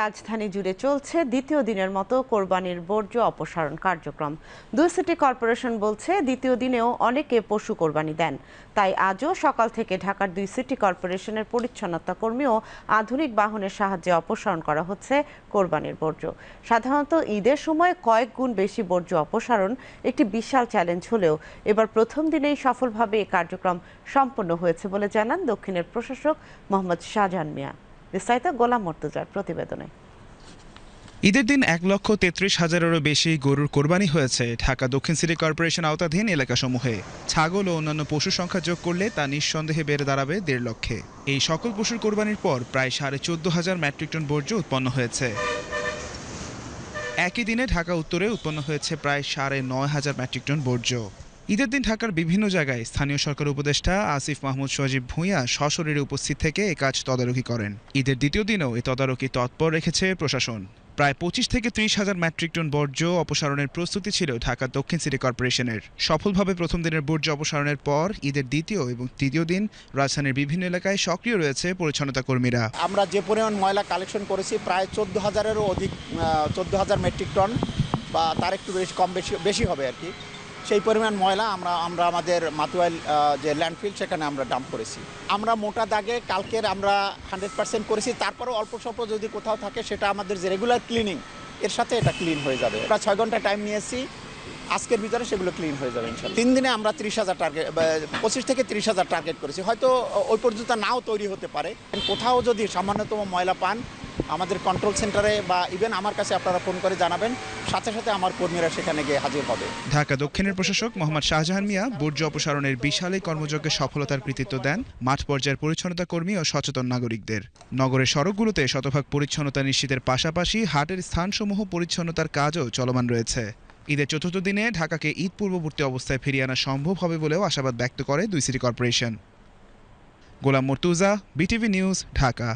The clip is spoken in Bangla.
রাজধানী জুড়ে চলছে দ্বিতীয় দিনের মতো কোরবানির বর্জ্য অপসারণ কার্যক্রম। দুই সিটি কর্পোরেশন বলছে দ্বিতীয় দিনেও অনেকে পশু কোরবানি দেন। তাই আজও সকাল থেকে ঢাকার দুই সিটি কর্পোরেশনের পরিচ্ছন্নতা কর্মী ও আধুনিক বাহনের সাহায্যে অপসারণ করা হচ্ছে কোরবানির বর্জ্য। সাধারণত ঈদের সময় কয়েক গুণ বেশি বর্জ্য অপসারণ একটি বিশাল চ্যালেঞ্জ হলেও এবার প্রথম দিনেই সফলভাবে এই কার্যক্রম সম্পন্ন হয়েছে বলে জানান দক্ষিণের প্রশাসক মোহাম্মদ শাহজাহান মিয়া। বিস্তারিত গোলাম মর্তুজার প্রতিবেদনে। ঈদের দিন ১,৩৩,০০০-এরও বেশি গরুর কোরবানি হয়েছে ঢাকা দক্ষিণ সিটি কর্পোরেশন আওতাধীন এলাকাসমূহে। ছাগল ও অন্যান্য পশুর সংখ্যা যোগ করলে তা নিঃসন্দেহে বেড়ে দাঁড়াবে ১.৫ লক্ষে। এই সকল পশুর কোরবানির পর প্রায় ১৪,৫০০ মেট্রিক টন বর্জ্য উৎপন্ন হয়েছে। একই দিনে ঢাকা উত্তরে উৎপন্ন হয়েছে প্রায় ৯,৫০০ মেট্রিক টন বর্জ্য। ঈদের দিন ঢাকার বিভিন্ন জায়গায় স্থানীয় সরকার উপদেষ্টা আসিফ মাহমুদ সজীব ভূঁইয়া সশরীরে উপস্থিত থেকে এ কাজ তদারকি করেন। ঈদের দ্বিতীয় দিনেও এ তদারকি তৎপর রেখেছে প্রশাসন। প্রায় ২৫ থেকে ৩০,০০০ মেট্রিক টন বর্জ্য অপসারণের প্রস্তুতি ছিল ঢাকা দক্ষিণ সিটি কর্পোরেশনের। সফলভাবে প্রথম দিনের বর্জ্য অপসারণের পর ঈদের দ্বিতীয় এবং তৃতীয় দিন রাজধানীর বিভিন্ন এলাকায় সক্রিয় রয়েছে পরিচ্ছন্নতা কর্মীরা। আমরা যে পরিমাণ ময়লা কালেকশন করেছি প্রায় ১৪,০০০-এরও অধিক, ১৪,০০০ মেট্রিক টন বা তার একটু বেশি হবে আর কি। সেই পরিমাণ ময়লা আমরা আমাদের মাতুয়াইল যে ল্যান্ডফিল সেখানে আমরা ডাম্প করেছি। আমরা মোটা দাগে কালকের আমরা 100% করেছি, তারপরেও অল্প স্বল্প যদি কোথাও থাকে সেটা আমাদের যে রেগুলার ক্লিনিং এর সাথে এটা ক্লিন হয়ে যাবে। আমরা ৬ ঘন্টা টাইম নিয়েছি, আজকের ভিতরে সেগুলো ক্লিন হয়ে যাবে ইনশাআল্লাহ। ৩ দিনে আমরা ৩০,০০০ টার্গেট, ২৫ থেকে ৩০,০০০ টার্গেট করেছি। হয়তো ওই পর্যন্ত নাও তৈরি হতে পারে। কোথাও যদি সামান্যতম ময়লা পান আমাদের কন্ট্রোল সেন্টারে বা ইভেন আমার কাছে আপনারা ফোন করে জানাবেন, সাথে সাথে আমার কর্মীরা সেখানে গিয়ে হাজির হবে। ঢাকা দক্ষিণের প্রশাসক মোহাম্মদ শাহজাহান মিয়া বর্জ্য অপসারণের বিশাল এই কর্মযজ্ঞের সফলতার কৃতিত্ব দেন মাঠ পর্যায়ের পরিচ্ছন্নতা কর্মী ও সচেতন নাগরিকদের। নগরের সড়কগুলোতে শতভাগ পরিচ্ছন্নতা নিশ্চিতের পাশাপাশি হাটের স্থানসমূহ পরিচ্ছন্নতার কাজও চলমান রয়েছে। ঈদের চতুর্থ দিনে ঢাকাকে ঈদ পূর্ববর্তী অবস্থায় ফিরিয়ে আনা সম্ভব হবে বলেও আশাবাদ ব্যক্ত করে দুই সিটি কর্পোরেশন। গোলাম মর্তুজা, বিটিভি নিউজ, ঢাকা।